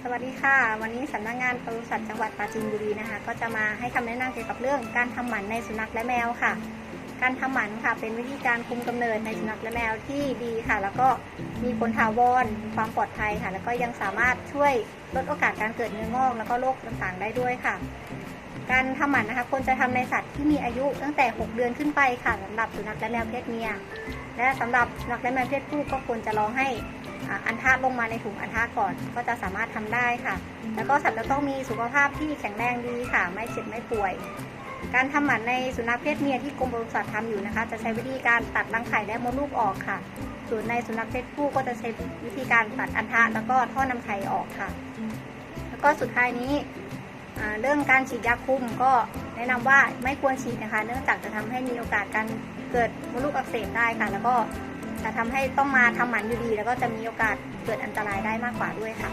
สวัสดีค่ะวันนี้สำนักงานปศุสัตว์จังหวัดปราจีนบุรีนะคะก็จะมาให้คำแนะนำเกี่ยวกับเรื่องการทำหมันในสุนัขและแมวค่ะการทำหมันค่ะเป็นวิธีการคุมกำเนิดในสุนัขและแมวที่ดีค่ะแล้วก็มีผลถาวรมีความปลอดภัยค่ะแล้วก็ยังสามารถช่วยลดโอกาสการเกิดเนื้องอกแล้วก็โรคต่างๆได้ด้วยค่ะการทำหมันนะคะควรจะทำในสัตว์ที่มีอายุตั้งแต่6 เดือนขึ้นไปค่ะสำหรับสุนัขและแมวเพศเมียและสำหรับสุนัขและแมวเพศผู้ก็ควรจะรอให้อัณฑะลงมาในถุงอัณฑะก่อนก็จะสามารถทำได้ค่ะแล้วก็สัตว์จะต้องมีสุขภาพที่แข็งแรงดีค่ะไม่เจ็บไม่ป่วยการทำหมันในสุนัขเพศเมียที่กรมปศุสัตว์ทำอยู่นะคะจะใช้วิธีการตัดรังไข่และมดลูกออกค่ะส่วนในสุนัขเพศผู้ก็จะใช้วิธีการตัดอัณฑะแล้วก็ท่อนำไข่ออกค่ะแล้วก็สุดท้ายนี้เรื่องการฉีดยาคุมก็แนะนำว่าไม่ควรฉีดนะคะเนื่องจากจะทำให้มีโอกาสการเกิดมดลูกอักเสบได้ค่ะแล้วก็จะทำให้ต้องมาทำหมันอยู่ดีแล้วก็จะมีโอกาสเกิดอันตรายได้มากกว่าด้วยค่ะ